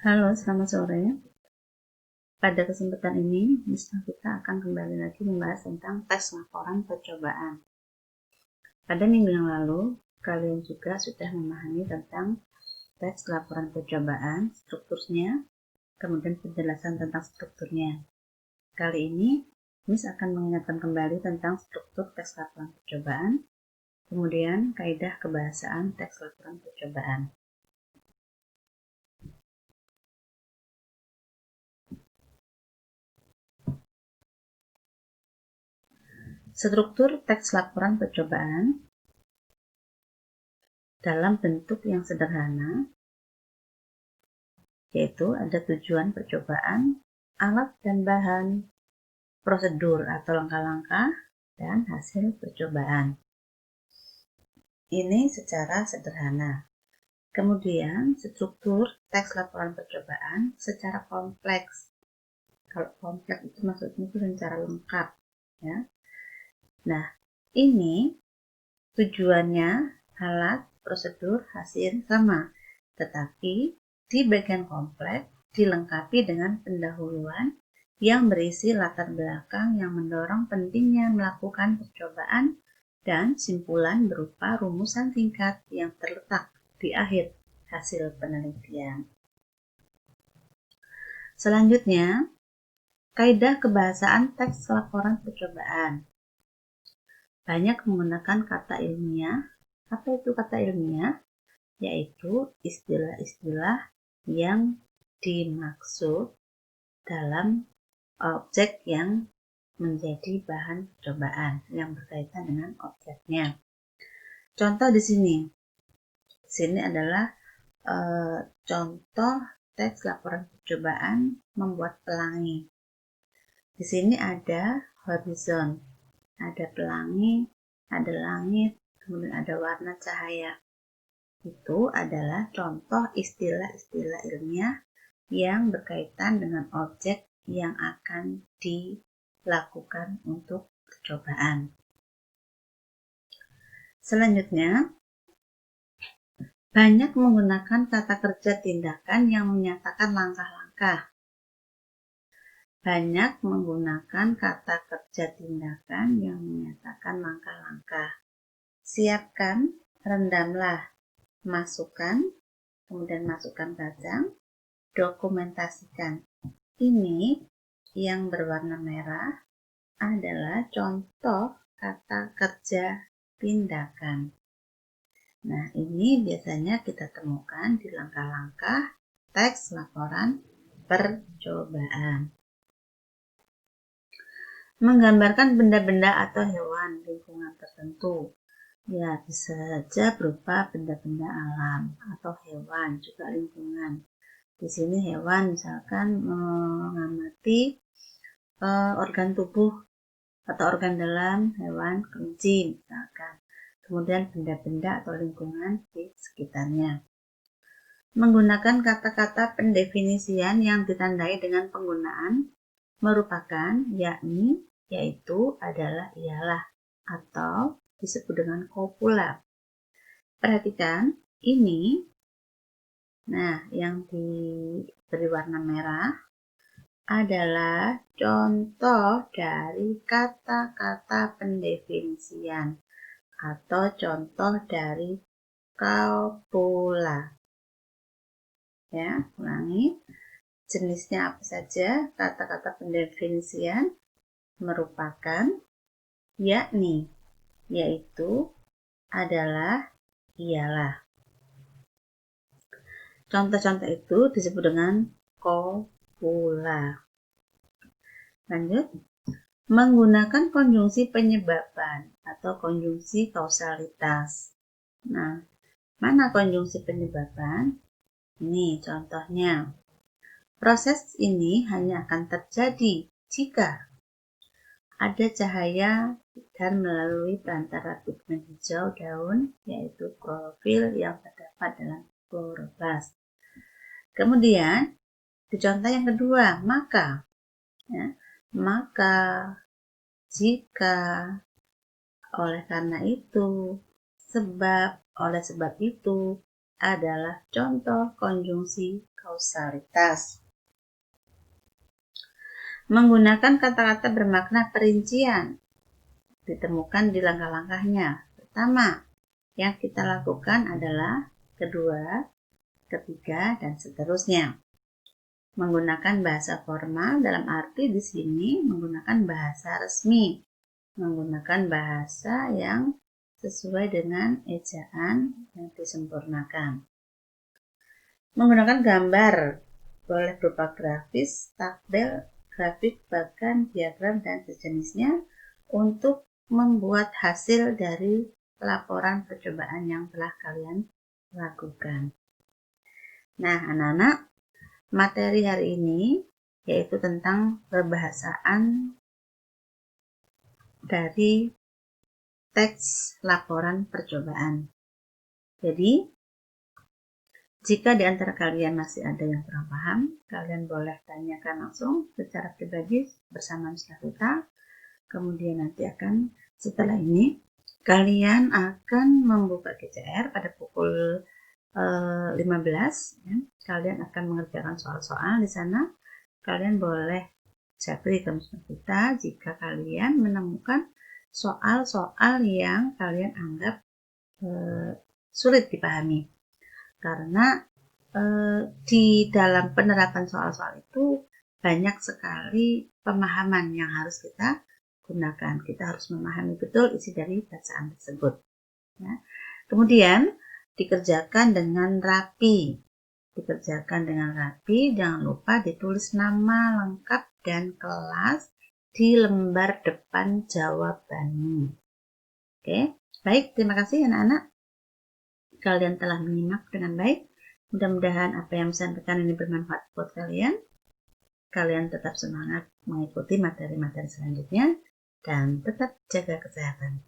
Halo, selamat sore. Pada kesempatan ini, kita akan kembali lagi membahas tentang tes laporan percobaan. Pada minggu yang lalu, kalian juga sudah memahami tentang tes laporan percobaan, strukturnya, kemudian penjelasan tentang strukturnya. Kali ini, Miss akan mengingatkan kembali tentang struktur tes laporan percobaan, kemudian kaidah kebahasaan tes laporan percobaan. Struktur teks laporan percobaan dalam bentuk yang sederhana, yaitu ada tujuan percobaan, alat dan bahan, prosedur atau langkah-langkah, dan hasil percobaan. Ini secara sederhana. Kemudian, struktur teks laporan percobaan secara kompleks. Kalau kompleks itu maksudnya itu secara lengkap. Ya. Nah, ini tujuannya, alat, prosedur, hasil sama. Tetapi di bagian kompleks dilengkapi dengan pendahuluan yang berisi latar belakang yang mendorong pentingnya melakukan percobaan dan simpulan berupa rumusan singkat yang terletak di akhir hasil penelitian. Selanjutnya, kaidah kebahasaan teks laporan percobaan. Banyak menggunakan kata ilmiah. Apa itu kata ilmiah? Yaitu istilah-istilah yang dimaksud dalam objek yang menjadi bahan percobaan yang berkaitan dengan objeknya. Contoh di sini. Di sini adalah contoh teks laporan percobaan membuat pelangi. Di sini ada horizon, ada pelangi, ada langit, kemudian ada warna cahaya. Itu adalah contoh istilah-istilah ilmiah yang berkaitan dengan objek yang akan dilakukan untuk percobaan. Selanjutnya, banyak menggunakan kata kerja tindakan yang menyatakan langkah-langkah. Banyak menggunakan kata kerja tindakan yang menyatakan langkah-langkah. Siapkan, rendamlah, masukkan, kemudian masukkan kacang, dokumentasikan. Ini yang berwarna merah adalah contoh kata kerja tindakan. Nah, ini biasanya kita temukan di langkah-langkah teks laporan percobaan. Menggambarkan benda-benda atau hewan lingkungan tertentu. Ya, bisa saja berupa benda-benda alam atau hewan juga lingkungan. Di sini hewan misalkan mengamati organ tubuh atau organ dalam hewan kelinci misalkan. Kemudian benda-benda atau lingkungan di sekitarnya. Menggunakan kata-kata pendefinisian yang ditandai dengan penggunaan merupakan yakni, yaitu, adalah, ialah, atau disebut dengan kopula. Perhatikan ini. Nah, yang diberi warna merah adalah contoh dari kata-kata pendefinisian atau contoh dari kopula. Ya, ulangi. Jenisnya apa saja? Kata-kata pendefinisian merupakan yakni, yaitu, adalah, ialah. Contoh-contoh itu disebut dengan kopula. Lanjut. Menggunakan konjungsi penyebaban atau konjungsi kausalitas. Nah, mana konjungsi penyebaban? Ini contohnya. Proses ini hanya akan terjadi jika ada cahaya dan melalui perantara pigmen hijau daun, yaitu klorofil yang terdapat dalam kloroplast. Kemudian, di contoh yang kedua, maka, jika, oleh karena itu, sebab, oleh sebab itu, adalah contoh konjungsi kausalitas. Menggunakan kata-kata bermakna perincian ditemukan di langkah-langkahnya. Pertama, yang kita lakukan adalah kedua, ketiga, dan seterusnya. Menggunakan bahasa formal dalam arti di sini menggunakan bahasa resmi, menggunakan bahasa yang sesuai dengan ejaan yang disempurnakan. Menggunakan gambar, boleh berupa grafis, tabel, grafik, bahkan diagram dan sejenisnya untuk membuat hasil dari laporan percobaan yang telah kalian lakukan. Nah, anak-anak, materi hari ini yaitu tentang perbahasaan dari teks laporan percobaan. Jadi, jika di antara kalian masih ada yang kurang paham, kalian boleh tanyakan langsung secara pribadi bersama Miss Lavita. Kemudian nanti setelah ini, kalian akan membuka GCR pada pukul 15. Ya. Kalian akan mengerjakan soal-soal di sana. Kalian boleh japri ke Miss Lavita jika kalian menemukan soal-soal yang kalian anggap sulit dipahami. Karena di dalam penerapan soal-soal itu banyak sekali pemahaman yang harus kita gunakan. Kita harus memahami betul isi dari bacaan tersebut. Ya. Kemudian dikerjakan dengan rapi. Jangan lupa ditulis nama lengkap dan kelas di lembar depan jawabanmu. Oke, baik, terima kasih anak-anak. Kalian telah menyimak dengan baik. Mudah-mudahan apa yang saya sampaikan ini bermanfaat buat kalian. Kalian tetap semangat mengikuti materi-materi selanjutnya dan tetap jaga kesehatan.